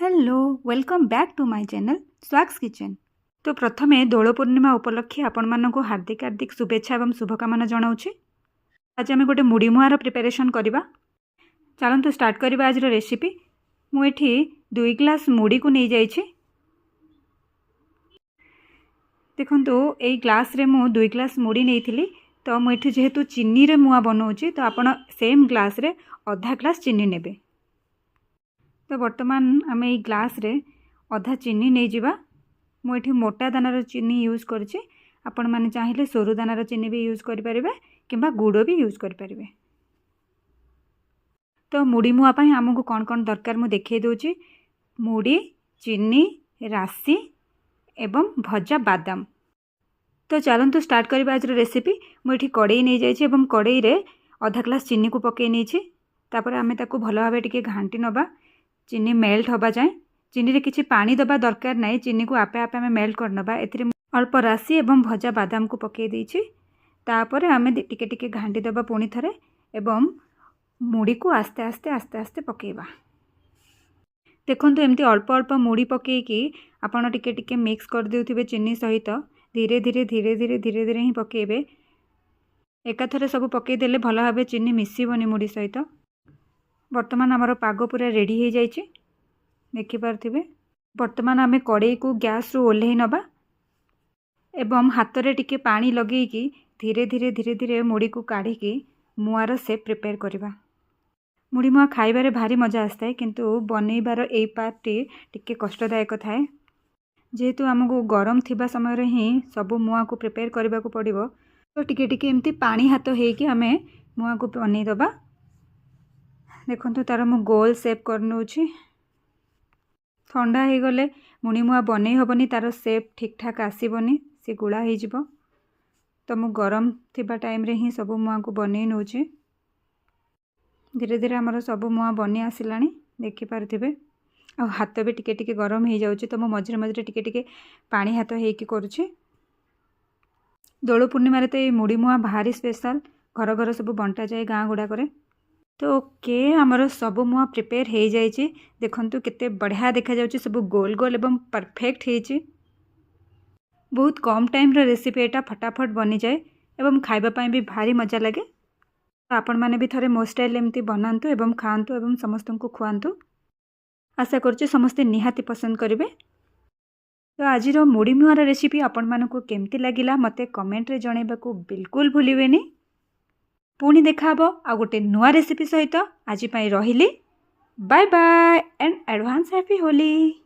Hello welcome back to my channel swag's kitchen. तो प्रथमे दोल पूर्णिमा उपलक्षे आपण मानक हार्दिक हार्दिक शुभेच्छा एवं शुभकामना जनाऊँ। आज आम गोटे मुड़ी मुआर प्रिपेरेसन करवा। चलतु स्टार्ट करवा आज रेसिपी। मुझे 2 ग्लास मुड़ी को नहीं जाइए। देखो ये ग्लास रे मु 2 ग्लास मुड़ी नहीं थी, तो मुझे जेहेतु चीनी रे मुआ बनाऊँ तो आपण सेम ग्लास रे आधा ग्लास चीनी नेबे। तो बर्तमान आम ये ग्लास रे अधा चीनी नहीं जावा। मुझे मोटा दानार चीनी यूज करछे। आपण माने चाहिए सरू दानार चीनी भी यूज करें कि गुड़ भी यूज करें। तो मुड़ी मुआ पाई आमको कौन कौन दरकार मुझे देखा दूची। मुड़ी, चीनी, राशि एवं भजा बादाम। तो चलतु स्टार्ट करवा आज रेसिपी। मुझे कड़ई नहीं जाइए। कड़ई रे आधा ग्लास चीनी को पकई नहीं। तापर आम ताको भल भाव टिके घांटी नबा। चीनी मेल्ट होबा जाए। चीनी रे किछि पानी दबा दरकार नहीं। चीनी को आपे आपे आम मेल्ट करनबा। एथिरे अल्प राशि एवं भजा बादाम को पकई देछि। तापर आम टिके टिके घांटी दबा पुणी थरे एवं मुड़ी को आस्ते आस्ते आस्ते आस्ते पकेबा। देखंतु एमती अल्प अल्प मुड़ी पकेकी आपण टिके टिके मिक्स कर देउथिबे चीनी सहित। धीरे धीरे धीरे धीरे धीरे धीरे ही पकेबे। एकाथरे सब पकई देले भल भाबे चीनी मिसिबनी मुड़ी सहित। वर्तमान आमर पाग पूरा रेडी हो जाइए। देखिपारे वर्तमान आम कड़ई को गैस रु ओल्हे नबा एवं हाथ रे टिके पानी लगेकी धीरे धीरे धीरे धीरे मुड़ी को काढ़ी मुआर सेप प्रिपेयर करवा। मुड़ी मुआ खाइबारे भारी मजा आसता है, किंतु बनईबार ए पार्ट टिके कष्टदायक थाए। जेहेतु आमको गरम थिबा समय रे ही सब मुआ को प्रिपेयर करने को पड़ो। तो टिके टिके एमती पानी हाथ होइकी आमे मुआ को बनई दबा। देखो तार मु गोल सेप करनौछि। ठंडा हो गले मुड़ी मुआ बनई हेबनी, तार सेप ठीक ठाक आसबनी, सी गुड़ा हो। तो मु गरम थिबा टाइम रे ही सब मुआ को बनई नौछि। धीरे धीरे आमर सब मुआ बनी आसला। देखिपारे आ हाथ भी टिके टिके गरम हो जाउछि। तो मु मझे मझे टिके टिके पानी हाथ होइकी करुछि। दोल पूर्णिमा रे तो ये मुड़ी मुआ भारी स्पेशल। घर घर सब बंटा जाए गाँ गुड़ाक। तो ओके आमर सब मुआ प्रिपेयर हो जाइए। देखंतु केते बढ़िया देखा जाउछि। सब गोल गोल एवं परफेक्ट होइछि। बहुत कम टाइम रो रेसिपी एटा फटाफट बनी जाए एवं खाइबा पाई भी भारी मजा लगे। तो आपण माने भी थरे मो स्टाइल एमती बनांतु एवं खांतु एवं समस्त को खुआंतु। आशा करछि समस्ते निहाती पसंद करेंगे। तो आज मुड़ी मुआर रेसिपी आपण मानकु केमती लागिला मते कमेंट रे जणैबाकू बिल्कुल भूलिबेनी। पुणी देखा आ गोटे नुआ रेसिपी सहित। आज रहिली। Bye bye and advance happy Holi.